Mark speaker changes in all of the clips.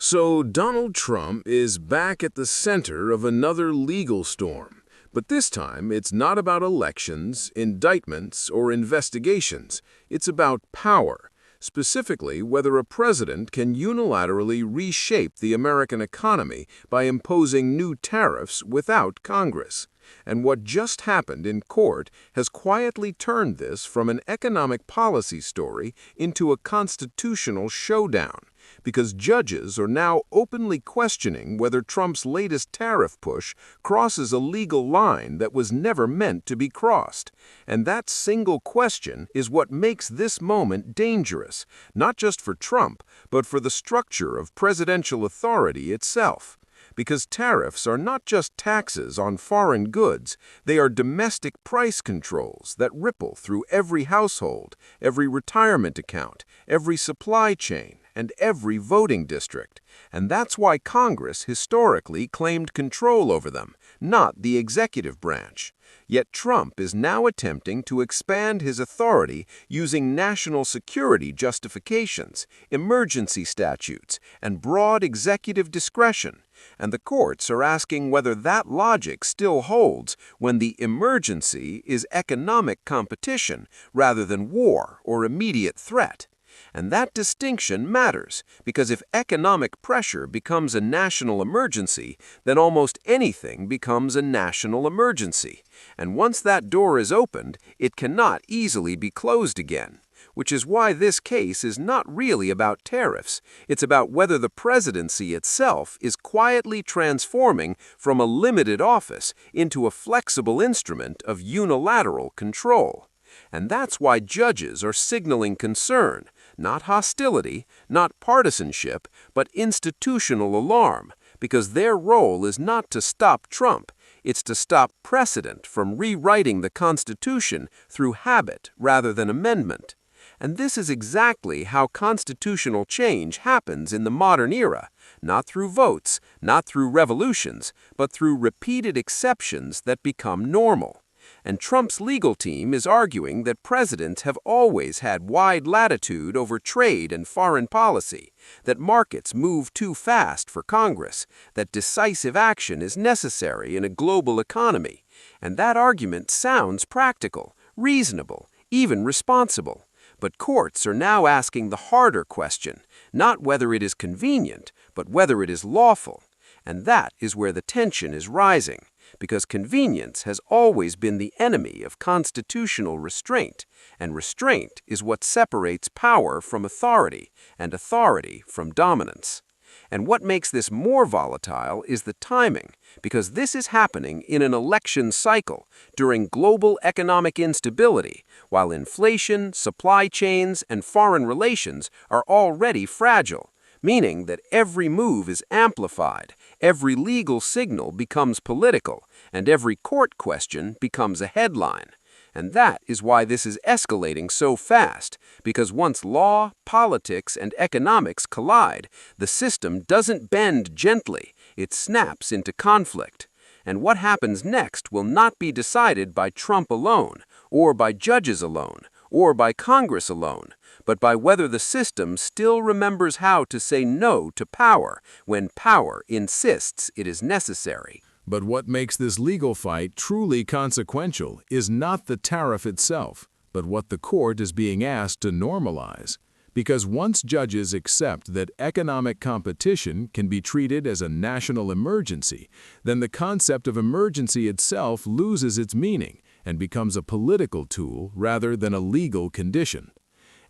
Speaker 1: So Donald Trump is back at the center of another legal storm. But this time, it's not about elections, indictments, or investigations. It's about power, specifically whether a president can unilaterally reshape the American economy by imposing new tariffs without Congress. And what just happened in court has quietly turned this from an economic policy story into a constitutional showdown, because judges are now openly questioning whether Trump's latest tariff push crosses a legal line that was never meant to be crossed. And that single question is what makes this moment dangerous, not just for Trump, but for the structure of presidential authority itself. Because tariffs are not just taxes on foreign goods, they are domestic price controls that ripple through every household, every retirement account, every supply chain, and every voting district. And that's why Congress historically claimed control over them, not the executive branch. Yet Trump is now attempting to expand his authority using national security justifications, emergency statutes, and broad executive discretion. And the courts are asking whether that logic still holds when the emergency is economic competition rather than war or immediate threat. And that distinction matters, because if economic pressure becomes a national emergency, then almost anything becomes a national emergency. And once that door is opened, it cannot easily be closed again. Which is why this case is not really about tariffs. It's about whether the presidency itself is quietly transforming from a limited office into a flexible instrument of unilateral control. And that's why judges are signaling concern, not hostility, not partisanship, but institutional alarm, because their role is not to stop Trump, it's to stop precedent from rewriting the Constitution through habit rather than amendment. And this is exactly how constitutional change happens in the modern era, not through votes, not through revolutions, but through repeated exceptions that become normal. And Trump's legal team is arguing that presidents have always had wide latitude over trade and foreign policy, that markets move too fast for Congress, that decisive action is necessary in a global economy. And that argument sounds practical, reasonable, even responsible. But courts are now asking the harder question, not whether it is convenient, but whether it is lawful. And that is where the tension is rising, because convenience has always been the enemy of constitutional restraint, and restraint is what separates power from authority, and authority from dominance. And what makes this more volatile is the timing, because this is happening in an election cycle during global economic instability, while inflation, supply chains, and foreign relations are already fragile, meaning that every move is amplified, every legal signal becomes political, and every court question becomes a headline. And that is why this is escalating so fast, because once law, politics, and economics collide, the system doesn't bend gently, it snaps into conflict. And what happens next will not be decided by Trump alone, or by judges alone, or by Congress alone, but by whether the system still remembers how to say no to power when power insists it is necessary.
Speaker 2: But what makes this legal fight truly consequential is not the tariff itself, but what the court is being asked to normalize. Because once judges accept that economic competition can be treated as a national emergency, then the concept of emergency itself loses its meaning and becomes a political tool rather than a legal condition.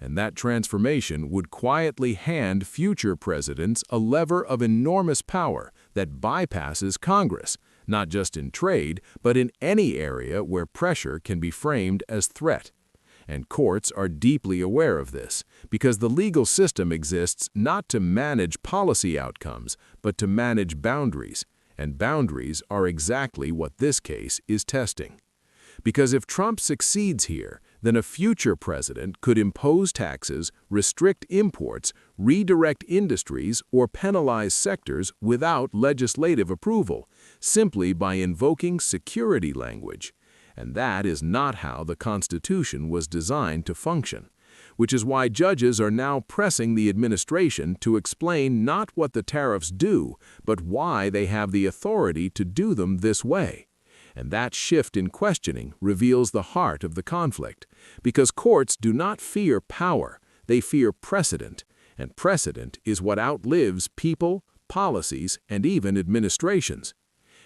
Speaker 2: And that transformation would quietly hand future presidents a lever of enormous power that bypasses Congress, not just in trade, but in any area where pressure can be framed as threat. And courts are deeply aware of this, because the legal system exists not to manage policy outcomes, but to manage boundaries, and boundaries are exactly what this case is testing. Because if Trump succeeds here, then a future president could impose taxes, restrict imports, redirect industries, or penalize sectors without legislative approval, simply by invoking security language. And that is not how the Constitution was designed to function, which is why judges are now pressing the administration to explain not what the tariffs do, but why they have the authority to do them this way. And that shift in questioning reveals the heart of the conflict, because courts do not fear power, they fear precedent, and precedent is what outlives people, policies, and even administrations.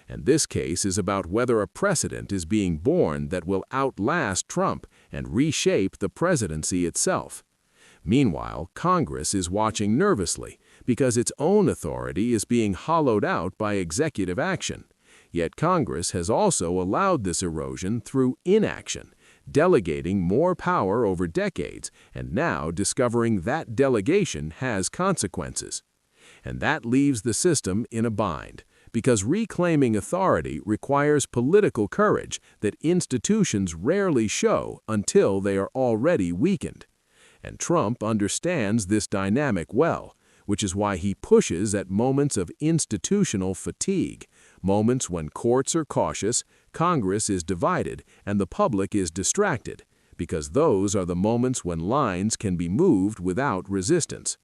Speaker 2: And this case is about whether a precedent is being born that will outlast Trump and reshape the presidency itself. Meanwhile, Congress is watching nervously because its own authority is being hollowed out by executive action. Yet Congress has also allowed this erosion through inaction, delegating more power over decades and now discovering that delegation has consequences. And that leaves the system in a bind, because reclaiming authority requires political courage that institutions rarely show until they are already weakened. And Trump understands this dynamic well, which is why he pushes at moments of institutional fatigue, moments when courts are cautious, Congress is divided, and the public is distracted, because those are the moments when lines can be moved without resistance.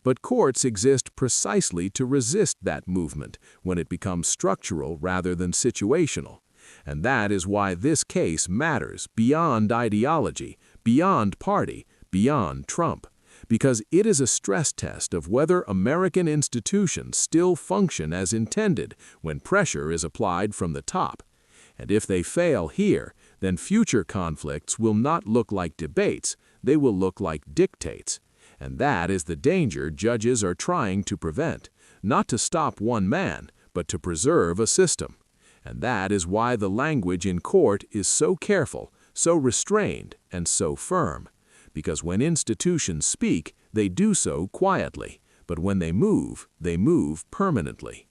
Speaker 2: But courts exist precisely to resist that movement when it becomes structural rather than situational. And that is why this case matters beyond ideology, beyond party, beyond Trump, because it is a stress test of whether American institutions still function as intended when pressure is applied from the top. And if they fail here, then future conflicts will not look like debates, they will look like dictates. And that is the danger judges are trying to prevent, not to stop one man, but to preserve a system. And that is why the language in court is so careful, so restrained, and so firm. Because when institutions speak, they do so quietly, but when they move permanently.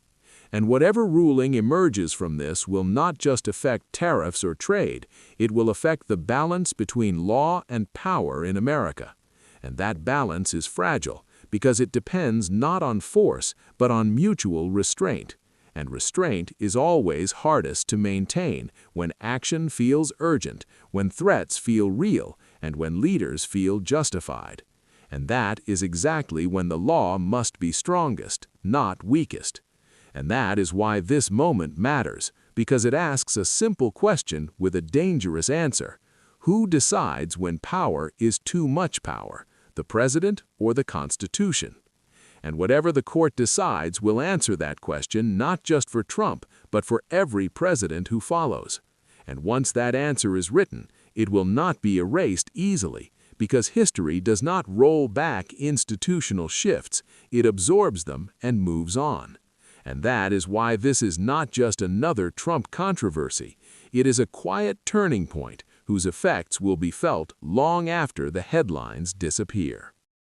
Speaker 2: And whatever ruling emerges from this will not just affect tariffs or trade, it will affect the balance between law and power in America. And that balance is fragile because it depends not on force, but on mutual restraint. And restraint is always hardest to maintain when action feels urgent, when threats feel real, and when leaders feel justified. And that is exactly when the law must be strongest, not weakest. And that is why this moment matters, because it asks a simple question with a dangerous answer. Who decides when power is too much power, the president or the Constitution? And whatever the court decides will answer that question not just for Trump, but for every president who follows. And once that answer is written, it will not be erased easily, because history does not roll back institutional shifts, it absorbs them and moves on. And that is why this is not just another Trump controversy, it is a quiet turning point whose effects will be felt long after the headlines disappear.